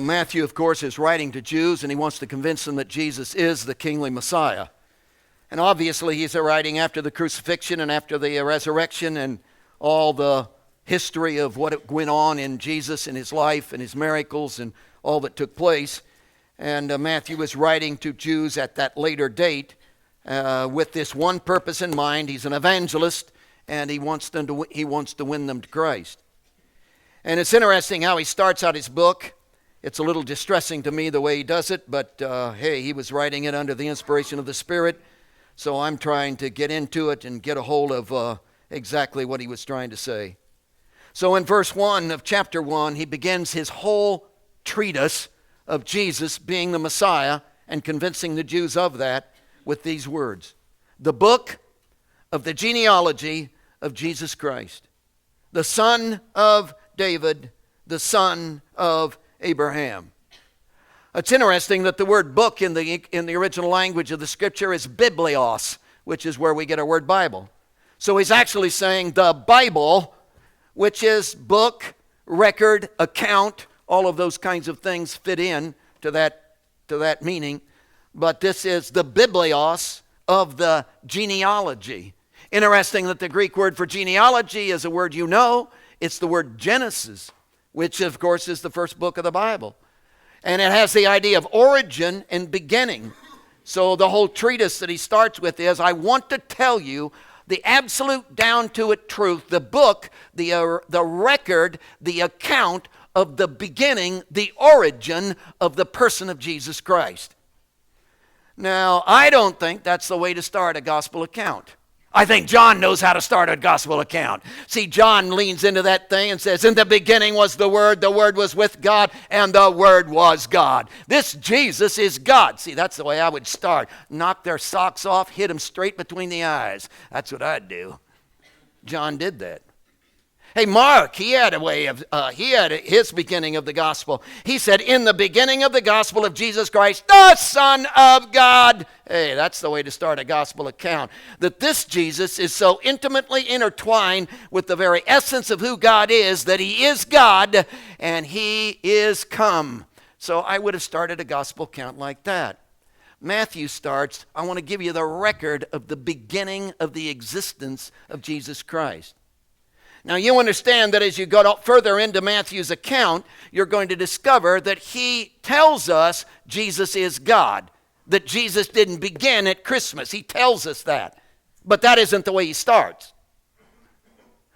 Matthew, of course, is writing to Jews, and he wants to convince them that Jesus is the kingly Messiah. And obviously, he's writing after the crucifixion and after the resurrection and all the history of what went on in Jesus and his life and his miracles and all that took place. And Matthew is writing to Jews at that later date with this one purpose in mind. He's an evangelist, and he wants to win them to Christ. And it's interesting how he starts out his book. It's a little distressing to me the way he does it, but hey, he was writing it under the inspiration of the Spirit, so I'm trying to get into it and get a hold of exactly what he was trying to say. So in verse 1 of chapter 1, he begins his whole treatise of Jesus being the Messiah and convincing the Jews of that with these words: the book of the genealogy of Jesus Christ, the son of David, the son of Abraham. It's interesting that the word book in the original language of the scripture is biblios, which is where we get our word Bible. So he's actually saying the Bible, which is book, record, account, all of those kinds of things fit in to that meaning. But this is the biblios of the genealogy. Interesting that the Greek word for genealogy is a word you know. It's the word Genesis, which of course is the first book of the Bible. And it has the idea of origin and beginning. So the whole treatise that he starts with is, I want to tell you the absolute down-to-it truth, the book, the record, the account of the beginning, the origin of the person of Jesus Christ. Now, I don't think that's the way to start a gospel account. I think John knows how to start a gospel account. See, John leans into that thing and says, in the beginning was the Word was with God, and the Word was God. This Jesus is God. See, that's the way I would start. Knock their socks off, hit them straight between the eyes. That's what I'd do. John did that. Hey, Mark, he had his beginning of the gospel. He said, in the beginning of the gospel of Jesus Christ, the Son of God. Hey, that's the way to start a gospel account. That this Jesus is so intimately intertwined with the very essence of who God is, that he is God and he is come. So I would have started a gospel account like that. Matthew starts, I want to give you the record of the beginning of the existence of Jesus Christ. Now, you understand that as you go further into Matthew's account, you're going to discover that he tells us Jesus is God, that Jesus didn't begin at Christmas. He tells us that. But that isn't the way he starts.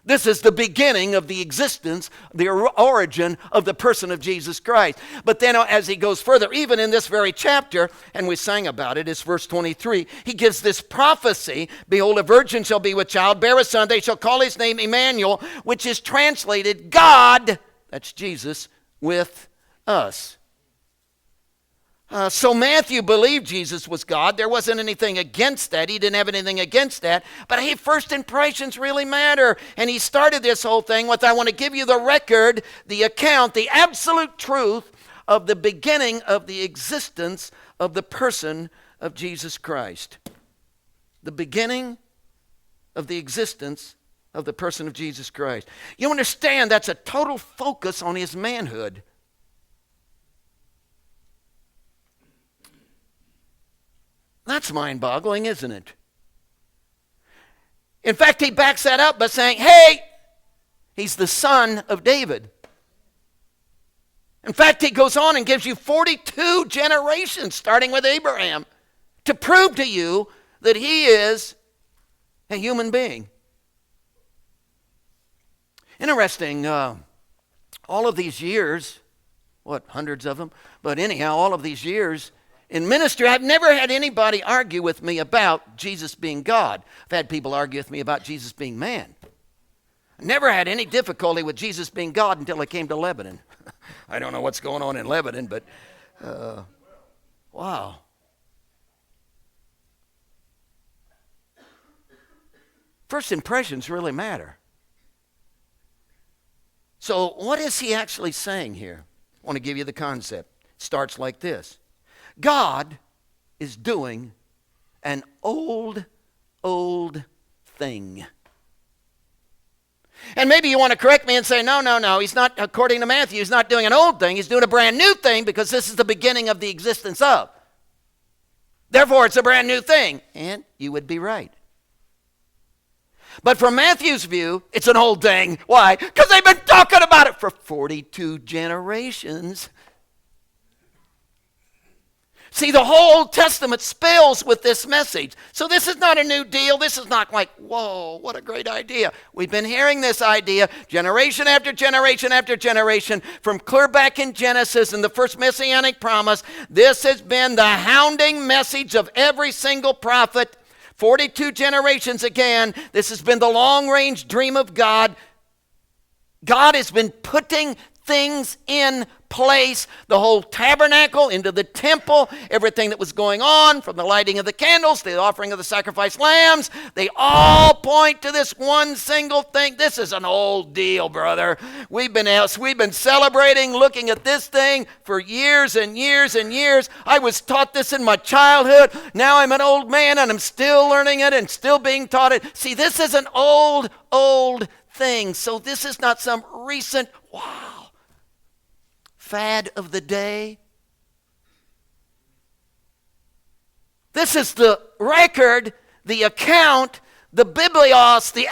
This is the beginning of the existence, the origin of the person of Jesus Christ. But then as he goes further, even in this very chapter, and we sang about it, it's verse 23, he gives this prophecy, behold, a virgin shall be with child, bear a son, they shall call his name Emmanuel, which is translated God, that's Jesus, with us. So Matthew believed Jesus was God. There wasn't anything against that. He didn't have anything against that. But hey, first impressions really matter. And he started this whole thing with, I want to give you the record, the account, the absolute truth of the beginning of the existence of the person of Jesus Christ. The beginning of the existence of the person of Jesus Christ. You understand that's a total focus on his manhood. That's mind-boggling, isn't it? In fact, he backs that up by saying, hey, he's the son of David. In fact, he goes on and gives you 42 generations, starting with Abraham, to prove to you that he is a human being. Interesting, all of these years, hundreds of them? But anyhow, all of these years, in ministry, I've never had anybody argue with me about Jesus being God. I've had people argue with me about Jesus being man. I never had any difficulty with Jesus being God until I came to Lebanon. I don't know what's going on in Lebanon, but wow. First impressions really matter. So what is he actually saying here? I want to give you the concept. It starts like this. God is doing an old thing. And maybe you want to correct me and say, no, he's not, according to Matthew, he's not doing an old thing. He's doing a brand new thing because this is the beginning of the existence of. Therefore, it's a brand new thing. And you would be right. But from Matthew's view, it's an old thing. Why? Because they've been talking about it for 42 generations. See, the whole Old Testament spells with this message. So this is not a new deal. This is not like, whoa, what a great idea. We've been hearing this idea generation after generation after generation from clear back in Genesis and the first messianic promise. This has been the hounding message of every single prophet. 42 generations again. This has been the long-range dream of God. God has been putting things in place, the whole tabernacle into the temple, everything that was going on from the lighting of the candles to the offering of the sacrificed lambs, they all point to this one single thing. This is an old deal, brother. We've been celebrating, looking at this thing for years and years and years. I was taught this in my childhood. Now I'm an old man and I'm still learning it and still being taught it. See, this is an old thing. So this is not some recent, wow, fad of the day. This is the record, the account, the biblios, the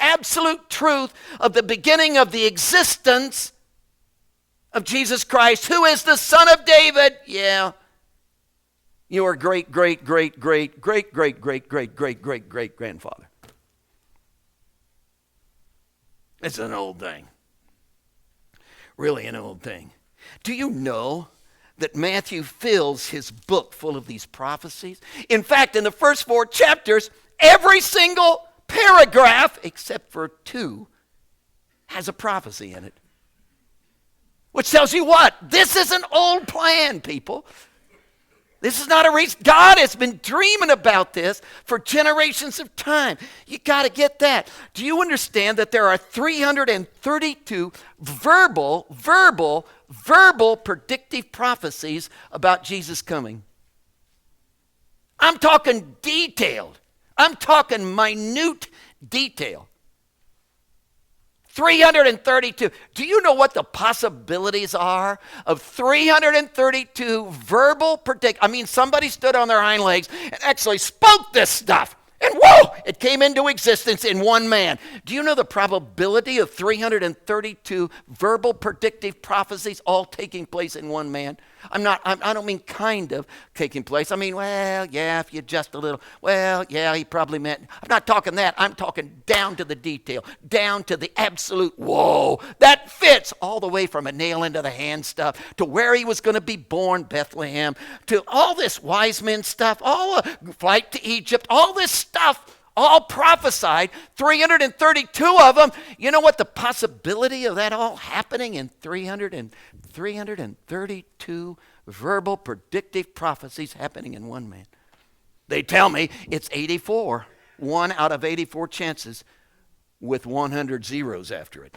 absolute truth of the beginning of the existence of Jesus Christ, who is the Son of David. Yeah, your great grandfather. It's an old thing. Really an old thing. Do you know that Matthew fills his book full of these prophecies? In fact, in the first 4 chapters, every single paragraph, except for 2, has a prophecy in it. Which tells you what? This is an old plan, people. This is not a reason. God has been dreaming about this for generations of time. You got to get that. Do you understand that there are 332 verbal predictive prophecies about Jesus coming? I'm talking detailed. I'm talking minute detail. 332. Do you know what the possibilities are of 332 verbal somebody stood on their hind legs and actually spoke this stuff. And whoa, it came into existence in one man. Do you know the probability of 332 verbal predictive prophecies all taking place in one man? I don't mean kind of taking place. I mean, well, yeah, if you just a little, well, yeah, he probably meant. I'm not talking that. I'm talking down to the detail, down to the absolute, whoa, that fits all the way from a nail into the hand stuff to where he was going to be born, Bethlehem, to all this wise men stuff, all flight to Egypt, all this stuff. All prophesied, 332 of them. You know what the possibility of that all happening in 332 verbal predictive prophecies happening in one man? They tell me it's 84, 1 out of 84 chances with 100 zeros after it,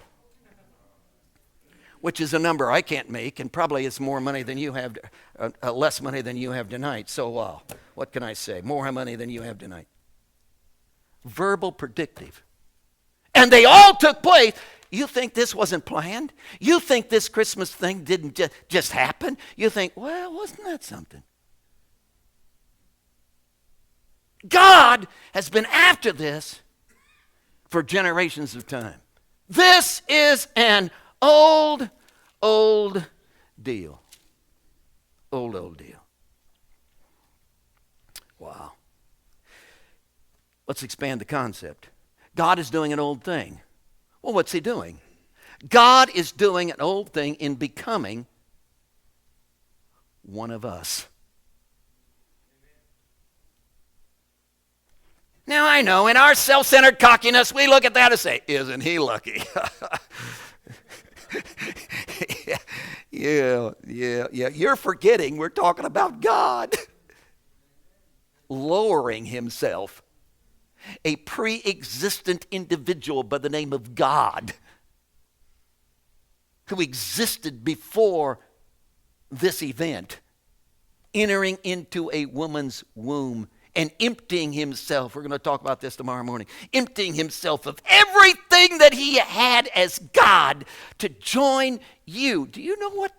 which is a number I can't make, and probably it's more money than you have, less money than you have tonight. So what can I say? More money than you have tonight. Verbal predictive. And they all took place. You think this wasn't planned? You think this Christmas thing didn't just happen? You think, well, wasn't that something? God has been after this for generations of time. This is an old deal. Old deal. Wow. Let's expand the concept. God is doing an old thing. Well, what's he doing? God is doing an old thing in becoming one of us. Now, I know in our self-centered cockiness, we look at that and say, isn't he lucky? Yeah. You're forgetting we're talking about God lowering himself. A pre-existent individual by the name of God who existed before this event, entering into a woman's womb and emptying himself. We're going to talk about this tomorrow morning. Emptying himself of everything that he had as God to join you. Do you know what?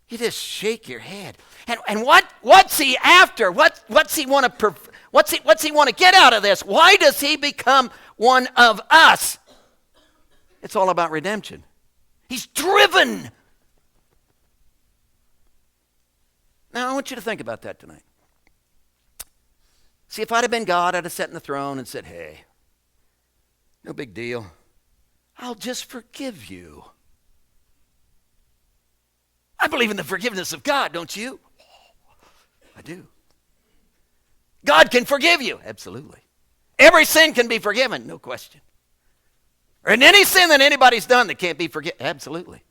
You just shake your head. And what's he after? What's he want to get out of this? Why does he become one of us? It's all about redemption. He's driven. Now I want you to think about that tonight. See, if I'd have been God, I'd have sat in the throne and said, hey, no big deal. I'll just forgive you. I believe in the forgiveness of God, don't you? I do. God can forgive you. Absolutely. Every sin can be forgiven, no question. And any sin that anybody's done that can't be forgiven, absolutely.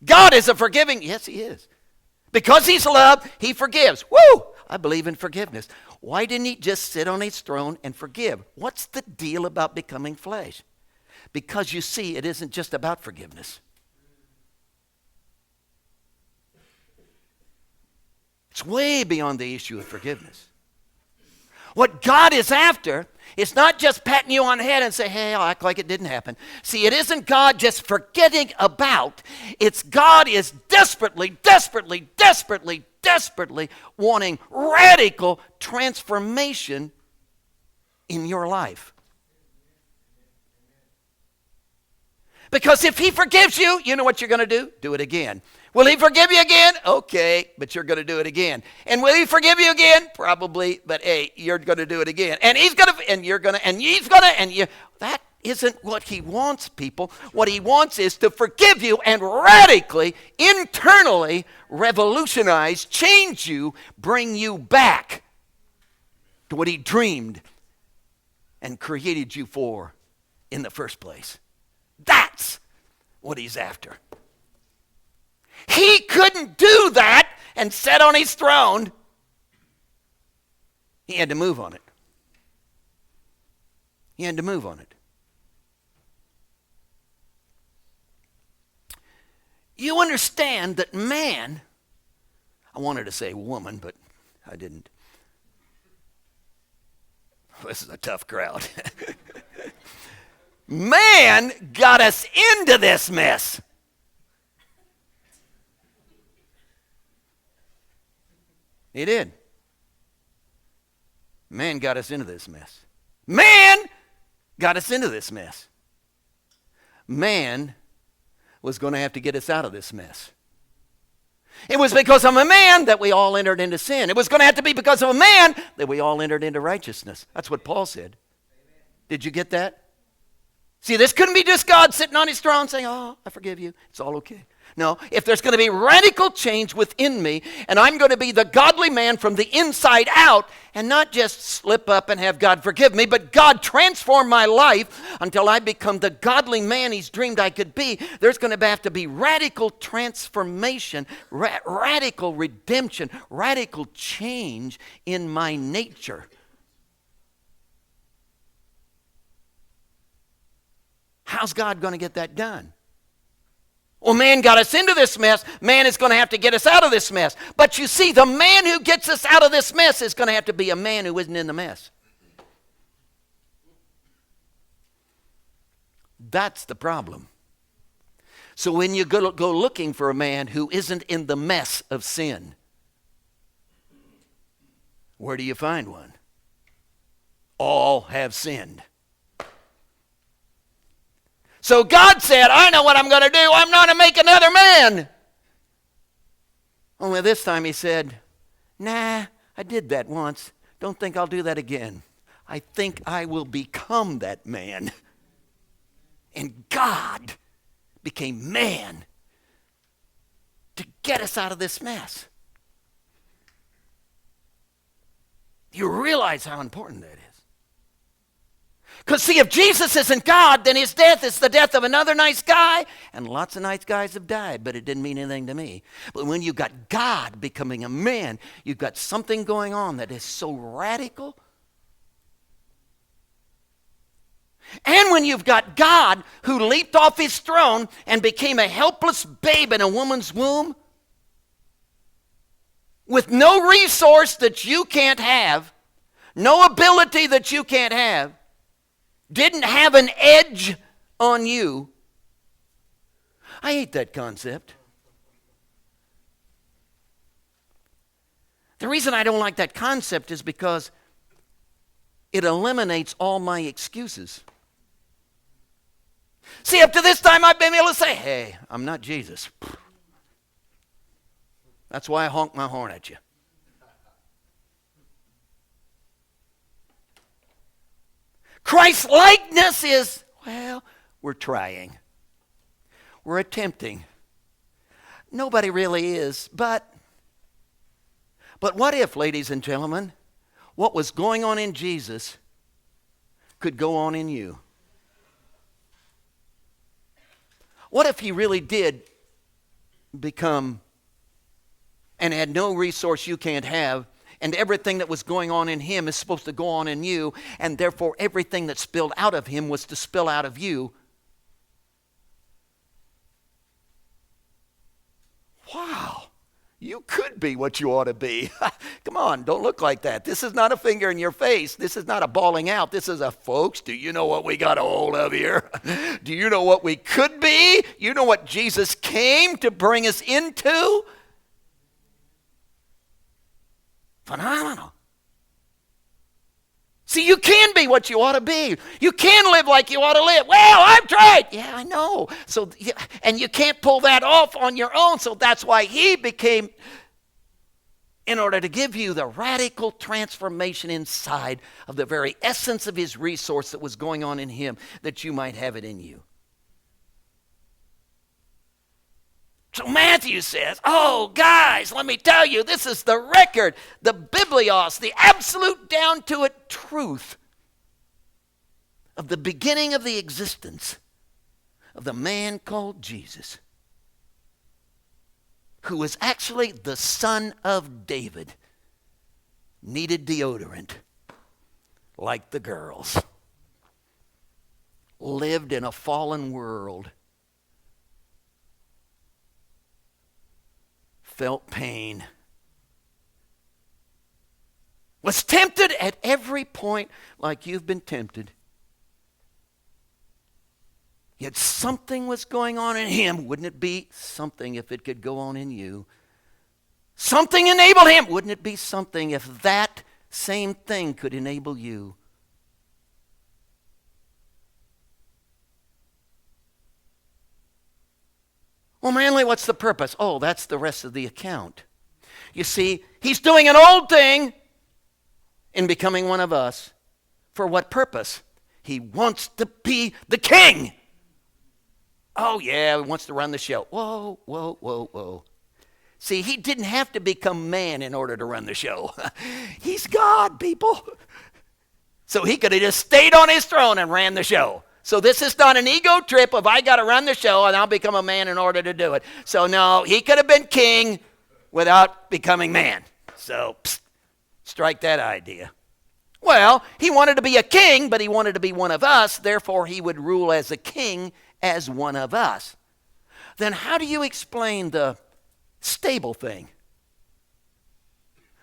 God is a forgiving, yes, he is. Because he's love, he forgives. Woo! I believe in forgiveness. Why didn't he just sit on his throne and forgive? What's the deal about becoming flesh? Because you see, it isn't just about forgiveness. It's way beyond the issue of forgiveness. What God is after is not just patting you on the head and say, hey, I'll act like it didn't happen. See, it isn't God just forgetting about. It's God is desperately wanting radical transformation in your life. Because if he forgives you, you know what you're going to do? Do it again. Will he forgive you again? Okay, but you're going to do it again. And will he forgive you again? Probably, but hey, you're going to do it again. And he's going to, and you're going to, and he's going to, and you. That isn't what he wants, people. What he wants is to forgive you and radically, internally revolutionize, change you, bring you back to what he dreamed and created you for in the first place. That's what he's after. He couldn't do that and sit on his throne. He had to move on it. He had to move on it. You understand that man, I wanted to say woman, but I didn't. This is a tough crowd. Man got us into this mess. He did. Man got us into this mess. Man got us into this mess. Man was going to have to get us out of this mess. It was because of a man that we all entered into sin. It was going to have to be because of a man that we all entered into righteousness. That's what Paul said. Did you get that? See, this couldn't be just God sitting on his throne saying, oh, I forgive you. It's all okay. No, if there's going to be radical change within me, and I'm going to be the godly man from the inside out, and not just slip up and have God forgive me, but God transform my life until I become the godly man he's dreamed I could be, there's going to have to be radical transformation, radical redemption, radical change in my nature. How's God going to get that done? Well, man got us into this mess. Man is going to have to get us out of this mess. But you see, the man who gets us out of this mess is going to have to be a man who isn't in the mess. That's the problem. So when you go looking for a man who isn't in the mess of sin, where do you find one? All have sinned. So God said, I know what I'm going to do. I'm going to make another man. Only this time he said, nah, I did that once. Don't think I'll do that again. I think I will become that man. And God became man to get us out of this mess. You realize how important that is. Because see, if Jesus isn't God, then his death is the death of another nice guy. And lots of nice guys have died, but it didn't mean anything to me. But when you've got God becoming a man, you've got something going on that is so radical. And when you've got God who leaped off his throne and became a helpless babe in a woman's womb, with no resource that you can't have, no ability that you can't have, didn't have an edge on you. I hate that concept. The reason I don't like that concept is because it eliminates all my excuses. See, up to this time I've been able to say, hey, I'm not Jesus. That's why I honk my horn at you. Christ-likeness is, well, we're trying. We're attempting. Nobody really is, but what if, ladies and gentlemen, what was going on in Jesus could go on in you? What if he really did become and had no resource you can't have, and everything that was going on in him is supposed to go on in you, and therefore everything that spilled out of him was to spill out of you? Wow. You could be what you ought to be. Come on, don't look like that. This is not a finger in your face. This is not a bawling out. This is a, folks, do you know what we got a hold of here? Do you know what we could be? You know what Jesus came to bring us into? Phenomenal. See, you can be what you ought to be. You can live like you ought to live. Well, I've tried. Yeah, I know. So, and you can't pull that off on your own. So that's why he became, in order to give you the radical transformation inside of the very essence of his resource that was going on in him, that you might have it in you. So Matthew says, oh, guys, let me tell you, this is the record, the biblios, the absolute down-to-it truth of the beginning of the existence of the man called Jesus, who was actually the son of David, needed deodorant like the girls, lived in a fallen world, felt pain, was tempted at every point like you've been tempted. Yet something was going on in him. Wouldn't it be something if it could go on in you? Something enabled him. Wouldn't it be something if that same thing could enable you? Well, Manley, what's the purpose? Oh, that's the rest of the account. You see, he's doing an old thing in becoming one of us. For what purpose? He wants to be the king. Oh, yeah, he wants to run the show. Whoa, whoa, whoa, whoa. See, he didn't have to become man in order to run the show. He's God, people. So he could have just stayed on his throne and ran the show. So this is not an ego trip of I got to run the show and I'll become a man in order to do it. So no, he could have been king without becoming man. So strike that idea. Well, he wanted to be a king, but he wanted to be one of us. Therefore, he would rule as a king as one of us. Then how do you explain the stable thing?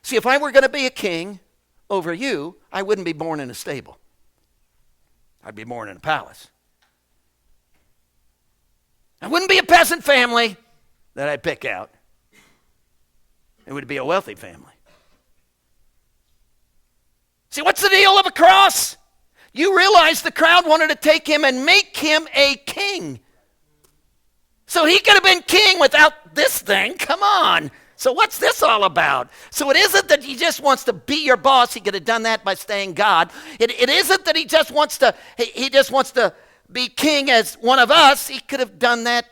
See, if I were going to be a king over you, I wouldn't be born in a stable. I'd be born in a palace. I wouldn't be a peasant family that I'd pick out. It would be a wealthy family. See, what's the deal of a cross? You realize the crowd wanted to take him and make him a king. So he could have been king without this thing. Come on. So what's this all about? So it isn't that he just wants to be your boss. He could have done that by staying God. It isn't that he just wants to be king as one of us. He could have done that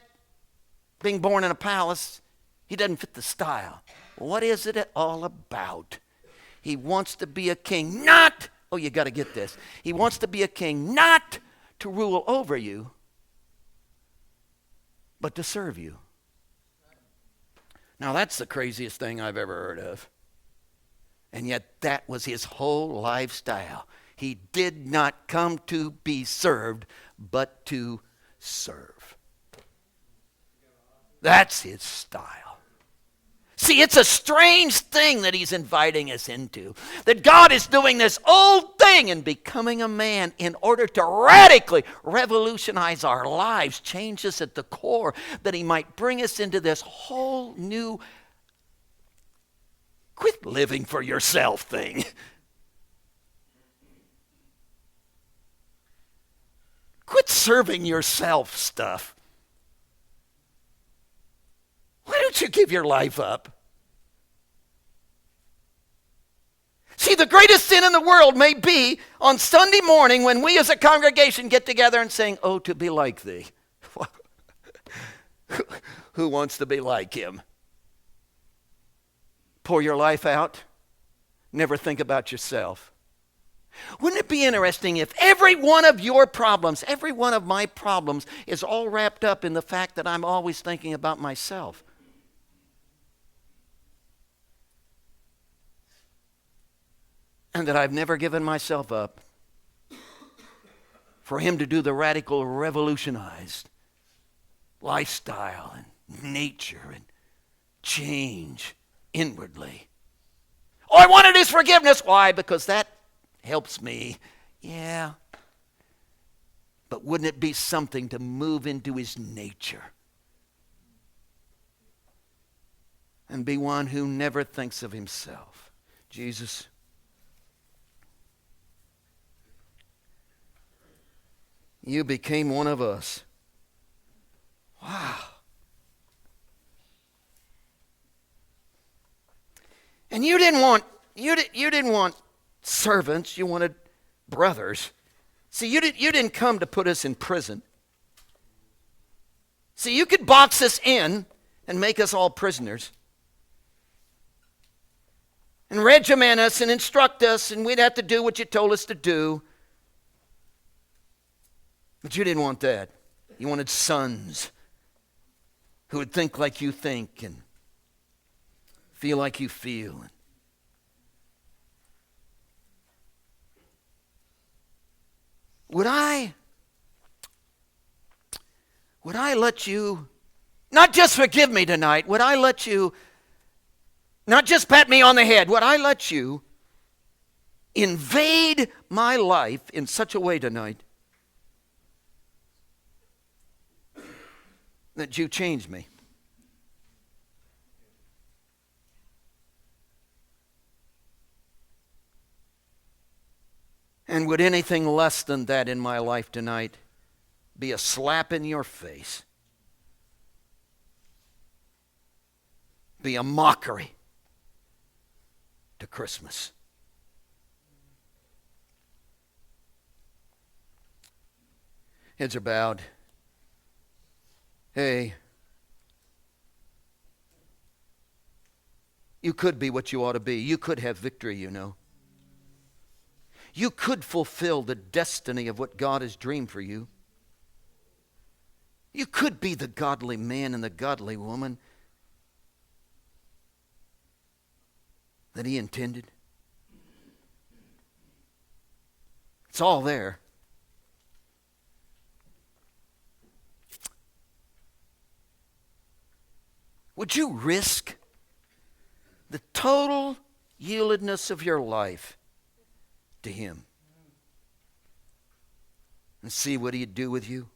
being born in a palace. He doesn't fit the style. What is it all about? He wants to be a king, not, oh, you got to get this. He wants to be a king not to rule over you, but to serve you. Now, that's the craziest thing I've ever heard of. And yet that was his whole lifestyle. He did not come to be served, but to serve. That's his style. See, it's a strange thing that he's inviting us into. That God is doing this old thing and becoming a man in order to radically revolutionize our lives, change us at the core, that he might bring us into this whole new quit living for yourself thing. Quit serving yourself stuff. Why don't you give your life up? See, the greatest sin in the world may be on Sunday morning when we as a congregation get together and sing, "Oh, to be like thee." Who wants to be like him? Pour your life out. Never think about yourself. Wouldn't it be interesting if every one of your problems, every one of my problems is all wrapped up in the fact that I'm always thinking about myself? And that I've never given myself up for him to do the radical revolutionized lifestyle and nature and change inwardly. Oh, I wanted his forgiveness. Why? Because that helps me. Yeah. But wouldn't it be something to move into his nature and be one who never thinks of himself? Jesus, you became one of us. Wow. And you didn't want servants, you wanted brothers. See, you didn't come to put us in prison. See, you could box us in and make us all prisoners. And regiment us and instruct us, and we'd have to do what you told us to do. But you didn't want that. You wanted sons who would think like you think and feel like you feel. Would I let you not just forgive me tonight? Would I let you not just pat me on the head? Would I let you invade my life in such a way tonight that you change me? And would anything less than that in my life tonight be a slap in your face? Be a mockery to Christmas? Heads are bowed. Hey, you could be what you ought to be. You could have victory, you know. You could fulfill the destiny of what God has dreamed for you. You could be the godly man and the godly woman that he intended. It's all there. Would you risk the total yieldedness of your life to him and see what he'd do with you?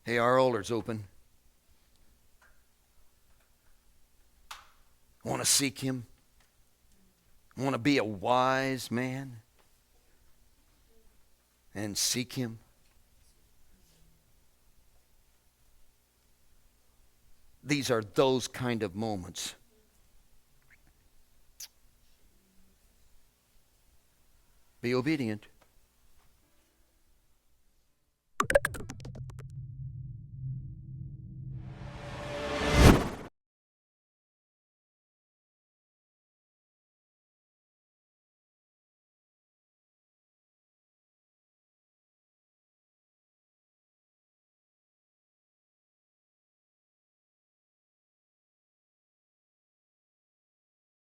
Hey, our altar's open. Want to seek him? Want to be a wise man and seek him? These are those kind of moments. Be obedient.